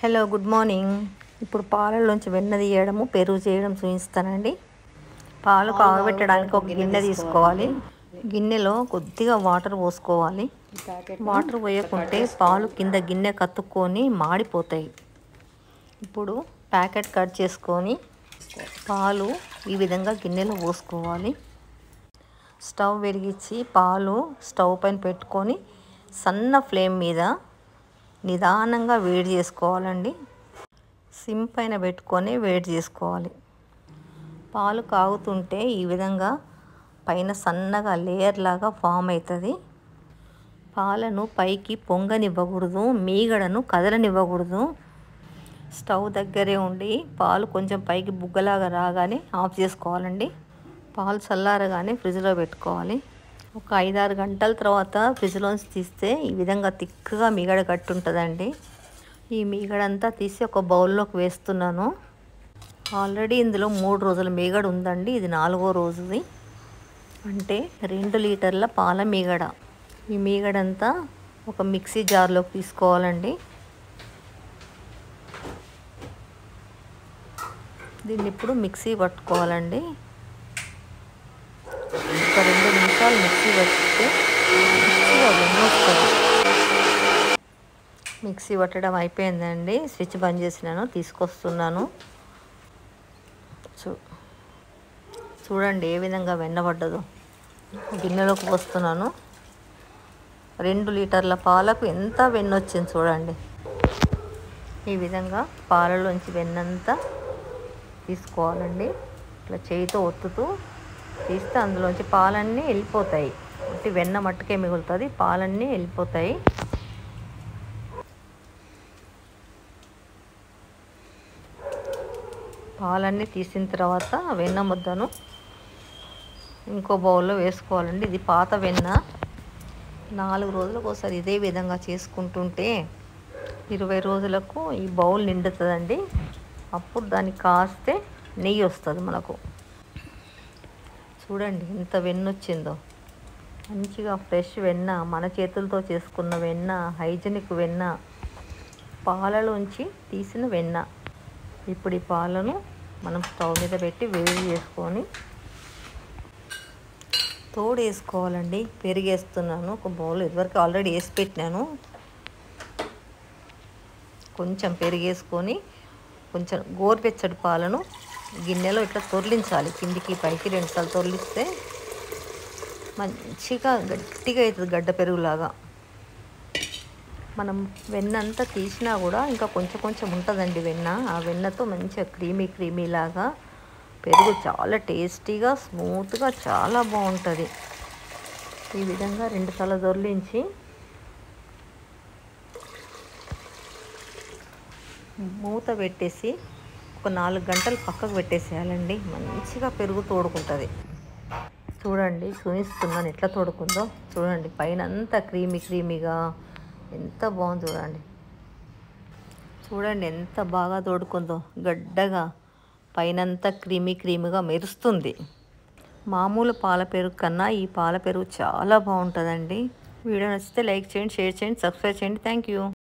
Hello, good morning. ఇప్పుడు పాలలోంచి వెన్న తీయడము, పెరుగు చేయడం చూపిస్తానండి. పాలు కాగబెట్టడానికి ఒక గిన్నె తీసుకోవాలి. గిన్నెలో కొద్దిగా వాటర్ పోసుకోవాలి. వాటర్ పోయకుంటే పాలు కింద గిన్నె కత్తుక్కొని మాడిపోతాయి. ఇప్పుడు ప్యాకెట్ కట్ చేసుకొని పాలు ఈ విధంగా గిన్నెలో పోసుకోవాలి. స్టవ్ వెలిగించి పాలు స్టవ్ పైన పెట్టుకొని సన్న ఫ్లేమ్ మీద నిదానంగా వేడి చేసుకోవాలండి. సిమ్ పైన పెట్టుకొని వేడి చేసుకోవాలి. పాలు కాగుతుంటే ఈ విధంగా పైన సన్నగా లేయర్ లాగా ఫామ్ అవుతుంది. పాలను పైకి పొంగనివ్వకూడదు, మీగడను కదలనివ్వకూడదు. స్టవ్ దగ్గరే ఉండి పాలు కొంచెం పైకి బుగ్గలాగా రాగానే ఆఫ్ చేసుకోవాలండి. పాలు చల్లారగానే ఫ్రిడ్జ్లో పెట్టుకోవాలి. ఒక 5-6 గంటల తర్వాత ఫ్రిడ్జ్లోంచి తీస్తే ఈ విధంగా తిక్కుగా మీగడ కట్టి ఉంటుందండి. ఈ మీగడంతా తీసి ఒక బౌల్లోకి వేస్తున్నాను. ఆల్రెడీ ఇందులో 3 రోజుల మీగడ ఉందండి. ఇది 4వ రోజుది, అంటే 2 లీటర్ల పాల మీగడ. ఈ మీగడంతా ఒక మిక్సీ జార్లోకి తీసుకోవాలండి. దీన్ని ఇప్పుడు మిక్సీ పట్టుకోవాలండి. ఒక 2 నిమిషాలు మిక్సీ పట్టితే మంచిగా వెన్నొస్తుంది. మిక్సీ పట్టడం అయిపోయిందండి. స్విచ్ బంద్ చేసినాను, తీసుకొస్తున్నాను. చూడండి ఏ విధంగా వెన్న పడ్డదో. గిన్నెలోకి పోస్తున్నాను. 2 లీటర్ల పాలకు ఎంత వెన్న వచ్చింది చూడండి. ఈ విధంగా పాలలోంచి వెన్నంతా తీసుకోవాలండి. ఇట్లా చేయితో ఒత్తుతూ తీస్తే అందులోంచి పాలన్నీ వెళ్ళిపోతాయి. ఒట్టి వెన్న మట్టుకే మిగులుతుంది, పాలన్నీ వెళ్ళిపోతాయి. పాలన్నీ తీసిన తర్వాత వెన్న ముద్దను ఇంకో బౌల్లో వేసుకోవాలండి. ఇది పాత వెన్న. 4 రోజులకు ఒకసారి ఇదే విధంగా చేసుకుంటుంటే 20 రోజులకు ఈ బౌల్ నిండుతుందండి. అప్పుడు దాన్ని కాస్తే నెయ్యి వస్తుంది మనకు. చూడండి ఎంత వెన్న వచ్చిందో. మంచిగా ఫ్రెష్ వెన్న, మన చేతులతో చేసుకున్న వెన్న, హైజెనిక్ వెన్న, పాలలోంచి తీసిన వెన్న. ఇప్పుడు ఈ పాలను మనం స్టవ్ మీద పెట్టి వేడి చేసుకొని తోడు వేసుకోవాలండి. పెరిగేస్తున్నాను ఒక బౌల్. ఇదివరకు ఆల్రెడీ వేసి పెట్టినాను. కొంచెం పెరిగేసుకొని కొంచెం గోరువెచ్చటి పాలను గిన్నెలో ఇట్లా తొర్లించాలి. కిందికి పైకి 2 సార్లు తొర్లిస్తే మంచిగా గట్టిగా అవుతుంది, గడ్డ పెరుగులాగా. మనం వెన్న అంతా తీసినా కూడా ఇంకా కొంచెం కొంచెం ఉంటుందండి వెన్న. ఆ వెన్నతో మంచిగా క్రీమీ లాగా పెరుగు చాలా టేస్టీగా, స్మూత్గా చాలా బాగుంటుంది. ఈ విధంగా 2 సార్లు దొర్లించి మూత పెట్టేసి ఒక 4 గంటలు పక్కకు పెట్టేసేయాలండి. మంచిగా పెరుగు తోడుకుంటుంది. చూడండి, చూపిస్తున్నాను ఎట్లా తోడుకుందో. చూడండి పైన అంతా క్రీమీగా ఎంత బాగుంది. చూడండి ఎంత బాగా తోడుకుందో. గడ్డగా పైనంతా క్రీమీగా మెరుస్తుంది. మామూలు పాల పెరుగు కన్నా ఈ పాల పెరుగు చాలా బాగుంటుందండి. వీడియో నచ్చితే లైక్ చేయండి, షేర్ చేయండి, సబ్స్క్రైబ్ చేయండి. Thank you.